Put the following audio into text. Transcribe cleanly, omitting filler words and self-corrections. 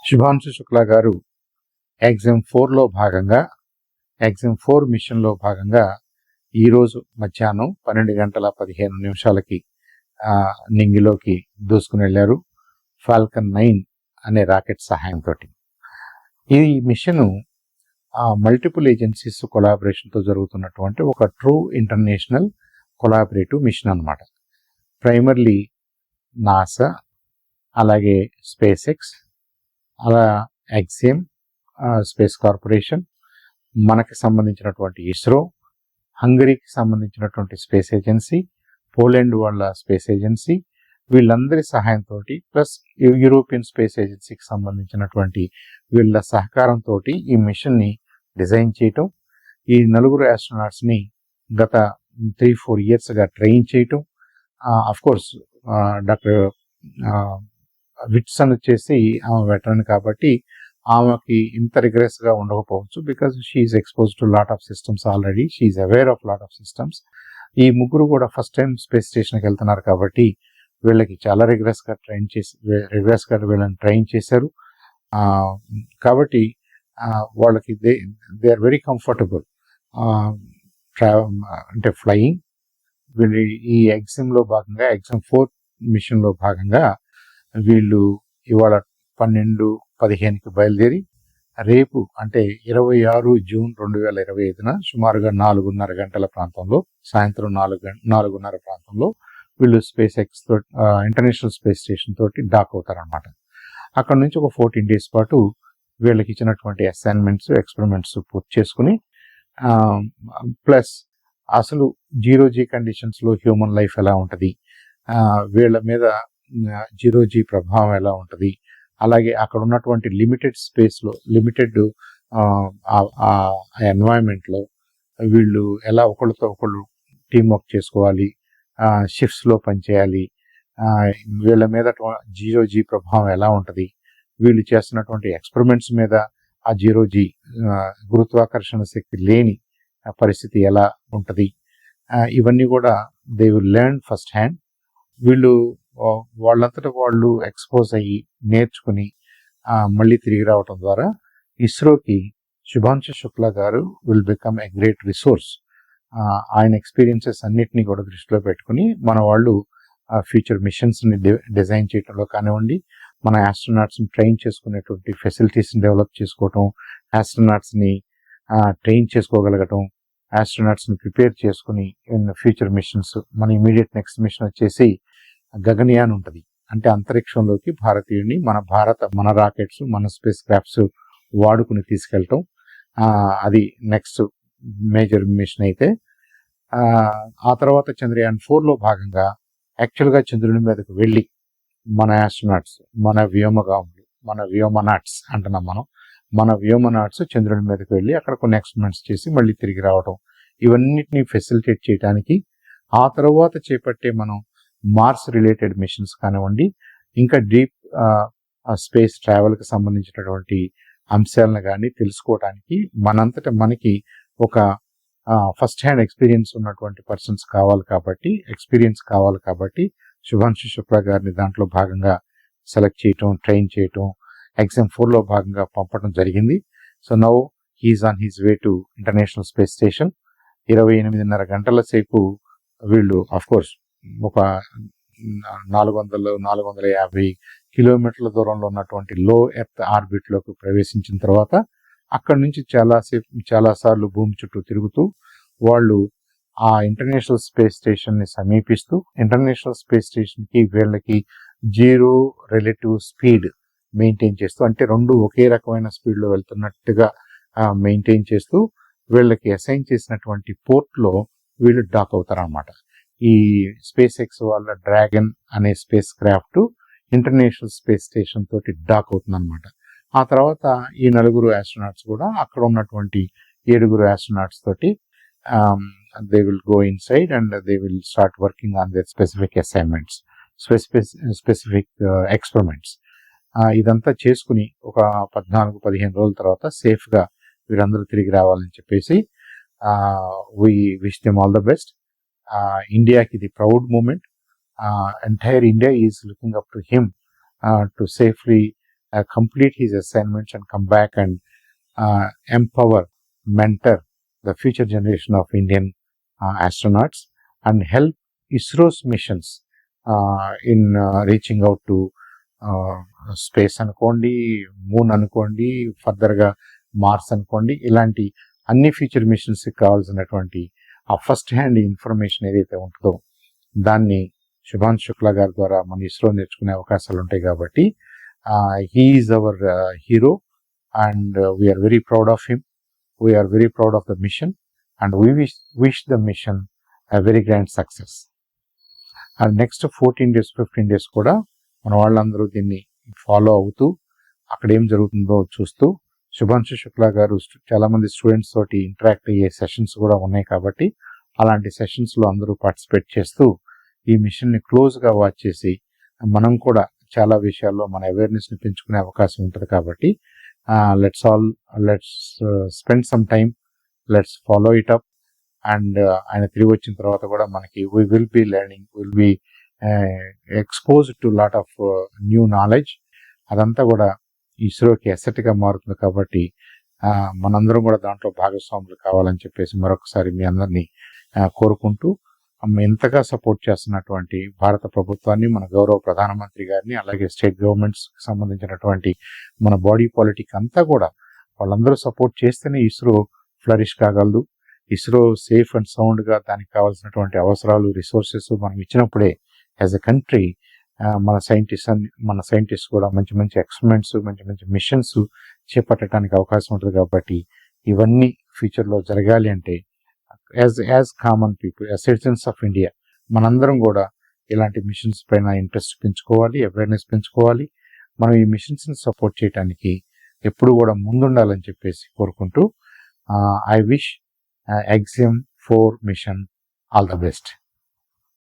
శుభాంశు శుక్లా గారు ఎగ్జామ్ 4లో భాగంగా ఎగ్జామ్ 4 మిషన్లో భాగంగా ఈరోజు మధ్యాహ్నం 12:15 నింగిలోకి దూసుకుని వెళ్ళారు ఫాల్కన్ 9 అనే రాకెట్ సహాయంతో. ఈ మిషన్ మల్టిపుల్ ఏజెన్సీస్ కొలాబరేషన్తో జరుగుతున్నటువంటి ఒక ట్రూ ఇంటర్నేషనల్ కొలాబరేటివ్ మిషన్ అన్నమాట. ప్రైమర్లీ నాసా, అలాగే స్పేస్ ఎక్స్, అలా ఎక్సిమ్ స్పేస్ కార్పొరేషన్, మనకి సంబంధించినటువంటి ఇస్రో, హంగరీకి సంబంధించినటువంటి స్పేస్ ఏజెన్సీ, పోలాండ్ వాళ్ళ స్పేస్ ఏజెన్సీ, వీళ్ళందరి సహాయంతో ప్లస్ యూరోపియన్ స్పేస్ ఏజెన్సీకి సంబంధించినటువంటి వీళ్ళ సహకారంతో ఈ మిషన్ని డిజైన్ చేయటం, ఈ 4 ఆస్ట్రోనాట్స్ని గత 3-4 ఇయర్స్గా ట్రైన్ చేయటం. అఫ్కోర్స్ డాక్టర్ విట్సన్ వచ్చేసి ఆమె వెటరన్ కాబట్టి ఆమెకి ఇంత రిగ్రెస్గా ఉండకపోవచ్చు, because she is expose to lot of systems already, she is aware of lot of systems. ఈ ముగ్గురు కూడా ఫస్ట్ టైం స్పేస్ స్టేషన్కి వెళ్తున్నారు కాబట్టి వీళ్ళకి చాలా రిగ్రెస్గా వీళ్ళని ట్రైన్ చేశారు. కాబట్టి వాళ్ళకి దే ఆర్ వెరీ కంఫర్టబుల్ అంటే ఫ్లయింగ్. వీళ్ళు ఈ ఎగ్జామ్లో భాగంగా ఎగ్జామ్ 4 మిషన్లో భాగంగా వీళ్ళు ఇవాళ 12:15 బయలుదేరి రేపు అంటే 26 జూన్ 2025 సుమారుగా 4:30 గంటల ప్రాంతంలో, సాయంత్రం 4:30 ప్రాంతంలో వీళ్ళు space X international Space station తోటి డాక్ అవుతారనమాట. అక్కడ నుంచి ఒక 14 days పాటు వీళ్ళకి ఇచ్చినటువంటి అసైన్మెంట్స్, ఎక్స్పెరిమెంట్స్ పూర్తి చేసుకుని ప్లస్ అసలు 0G కండిషన్స్లో హ్యూమన్ లైఫ్ ఎలా ఉంటుంది, వీళ్ళ మీద 0G ప్రభావం ఎలా ఉంటుంది, అలాగే అక్కడ ఉన్నటువంటి లిమిటెడ్ స్పేస్లో, లిమిటెడ్ ఎన్వైరన్మెంట్లో వీళ్ళు ఎలా ఒకళ్ళతో ఒకళ్ళు టీమ్ వర్క్ చేసుకోవాలి, షిఫ్ట్స్లో పనిచేయాలి, వీళ్ళ మీద 0G ప్రభావం ఎలా ఉంటుంది, వీళ్ళు చేస్తున్నటువంటి ఎక్స్పెరిమెంట్స్ మీద ఆ 0G గురుత్వాకర్షణ శక్తి లేని పరిస్థితి ఎలా ఉంటుంది, ఇవన్నీ కూడా they will learn first hand. వీళ్ళు వాళ్ళంతటా వాళ్ళు ఎక్స్పోజ్ అయ్యి నేర్చుకుని మళ్ళీ తిరిగి రావటం ద్వారా ఇస్రోకి శుభాంశు శుక్లా గారు will become a great resource. ఆయన ఎక్స్పీరియన్సెస్ అన్నిటినీ కూడా దృష్టిలో పెట్టుకుని మన వాళ్ళు ఫ్యూచర్ మిషన్స్ని డిజైన్ చేయడంలో కానివ్వండి, మన ఆస్ట్రోనాట్స్ని ట్రైన్ చేసుకునేటువంటి ఫెసిలిటీస్ని డెవలప్ చేసుకోవటం, ఆస్ట్రోనాట్స్ని ట్రైన్ చేసుకోగలగటం, ఆస్ట్రోనాట్స్ని ప్రిపేర్ చేసుకుని ఫ్యూచర్ మిషన్స్. మన ఇమీడియట్ నెక్స్ట్ మిషన్ వచ్చేసి గగన్యాన్ ఉంటుంది, అంటే అంతరిక్షంలోకి భారతీయుడిని మన రాకెట్స్, మన స్పేస్ క్రాఫ్ట్స్ వాడుకుని తీసుకెళ్ళటం. అది నెక్స్ట్ మేజర్ మిషన్ అయితే ఆ తర్వాత చంద్రయాన్ 4లో భాగంగా యాక్చువల్గా చంద్రుని మీదకు వెళ్ళి మన ఆస్ట్రోనాట్స్, మన వ్యోమగాములు, మన వ్యోమనాట్స్ అంటున్నాం మన వ్యోమనాట్స్ చంద్రుని మీదకి వెళ్ళి అక్కడ కొన్ని ఎక్స్పెరిమెంట్స్ చేసి మళ్ళీ తిరిగి రావడం, ఇవన్నిటిని ఫెసిలిటేట్ చేయడానికి ఆ తర్వాత చేపట్టే మనం మార్స్ రిలేటెడ్ మిషన్స్ కానివ్వండి, ఇంకా డీప్ స్పేస్ ట్రావెల్కి సంబంధించినటువంటి అంశాలను కానీ తెలుసుకోవడానికి మనంతటా మనకి ఒక ఫస్ట్ హ్యాండ్ ఎక్స్పీరియన్స్ ఉన్నటువంటి పర్సన్స్ కావాలి కాబట్టి శుభాంశు శుక్లా గారిని దాంట్లో భాగంగా సెలెక్ట్ చేయటం, ట్రైన్ చేయటం, ఎగ్జామ్ 4లో భాగంగా పంపడం జరిగింది. So now he is on his way to International Space Station. 28:30 గంటల సేపు వీళ్ళు అఫ్కోర్స్ ఒక 400-450 కిలోమీటర్ల దూరంలో ఉన్నటువంటి లో ఎర్త్ ఆర్బిట్లోకి ప్రవేశించిన తర్వాత అక్కడి నుంచి చాలాసార్లు భూమి చుట్టూ తిరుగుతూ వాళ్ళు ఆ ఇంటర్నేషనల్ స్పేస్ స్టేషన్ని సమీపిస్తూ, ఇంటర్నేషనల్ స్పేస్ స్టేషన్కి వీళ్ళకి 0 రిలేటివ్ స్పీడ్ మెయింటైన్ చేస్తూ, అంటే రెండు ఒకే రకమైన స్పీడ్లో వెళ్తున్నట్టుగా మెయింటైన్ చేస్తూ వీళ్ళకి అసైన్ చేసినటువంటి పోర్ట్లో వీళ్ళు డాక్ అవుతారన్నమాట. ఈ స్పేస్ ఎక్స్ వాళ్ళ డ్రాగన్ అనే space craft international Space station తోటి డాక్ అవుతుందన్నమాట. ఆ తర్వాత ఈ 4 ఆస్ట్రోనాట్స్ కూడా అక్కడ ఉన్నటువంటి 7 ఆస్ట్రోనాట్స్ తోటి they will go in side and they will start working on their specific assignments, specific experiments. ఇదంతా చేసుకుని ఒక 14-15 రోజుల తర్వాత సేఫ్గా వీరందరూ తిరిగి రావాలని చెప్పేసి we wish them all the best. ఇండియాకి ఇది proud moment. Entire India is looking up to him to safely complete his assignments and come back and empower, mentor the future generation of Indian astronauts and help ISRO's missions in reaching out to space అనుకోండి, moon అనుకోండి, ఫర్దర్గా Mars అనుకోండి, ఇలాంటి అన్ని future మిషన్స్కి కావాల్సినటువంటి ఆ first hand information ఏదైతే ఉంటుందో దాన్ని శుభాంశు శుక్లా గారి ద్వారా మన ఇస్రో నేర్చుకునే అవకాశాలు ఉంటాయి. కాబట్టి he is our hero and we are very proud of him. We are very proud of the mission and we wish the mission a very grand success. And next 14 days 15 days కూడా మన వాళ్ళందరూ దీన్ని ఫాలో అవుతూ అక్కడ ఏం జరుగుతుందో చూస్తూ, శుభాంశు శుక్లా గారు చాలా మంది స్టూడెంట్స్ తోటి ఇంటరాక్ట్ అయ్యే సెషన్స్ కూడా ఉన్నాయి. కాబట్టి అలాంటి సెషన్స్లో అందరూ పార్టిసిపేట్ చేస్తూ ఈ మిషన్ని క్లోజ్గా వాచ్ చేసి మనం కూడా చాలా విషయాల్లో మన అవేర్నెస్ని పెంచుకునే అవకాశం ఉంటుంది. కాబట్టి let's spend some time, let's follow it up. And ఆయన తిరిగి వచ్చిన తర్వాత కూడా మనకి we will be learning, will be expose to lot of new knowledge. అదంతా కూడా ఇస్రోకి అసెట్గా మారుతుంది. కాబట్టి మనందరం కూడా దాంట్లో భాగస్వాములు కావాలని చెప్పేసి మరొకసారి మీ అందరినీ కోరుకుంటూ, ఎంతగా సపోర్ట్ చేస్తున్నటువంటి భారత ప్రభుత్వాన్ని, మన గౌరవ ప్రధానమంత్రి గారిని, అలాగే స్టేట్ గవర్నమెంట్స్కి సంబంధించినటువంటి మన బాడీ పాలిటిక్ అంతా కూడా వాళ్ళందరూ సపోర్ట్ చేస్తేనే ఇస్రో ఫ్లరిష్ కాగలదు. ఇస్రో సేఫ్ అండ్ సౌండ్గా దానికి కావాల్సినటువంటి అవసరాలు, రిసోర్సెస్ మనం ఇచ్చినప్పుడే యాజ్ ఎ కంట్రీ మన సైంటిస్ట్ కూడా మంచి మంచి ఎక్స్పెరిమెంట్స్, మంచి మంచి మిషన్స్ చేపట్టడానికి అవకాశం ఉంటుంది. కాబట్టి ఇవన్నీ ఫ్యూచర్లో జరగాలి అంటే as common people, as citizens of India మనందరం కూడా ఇలాంటి మిషన్స్ పైన ఇంట్రెస్ట్ పెంచుకోవాలి, అవేర్నెస్ పెంచుకోవాలి. మనం ఈ మిషన్స్ని సపోర్ట్ చేయడానికి ఎప్పుడు కూడా ముందుండాలని చెప్పేసి కోరుకుంటూ, I wish Axiom 4 mission all the best.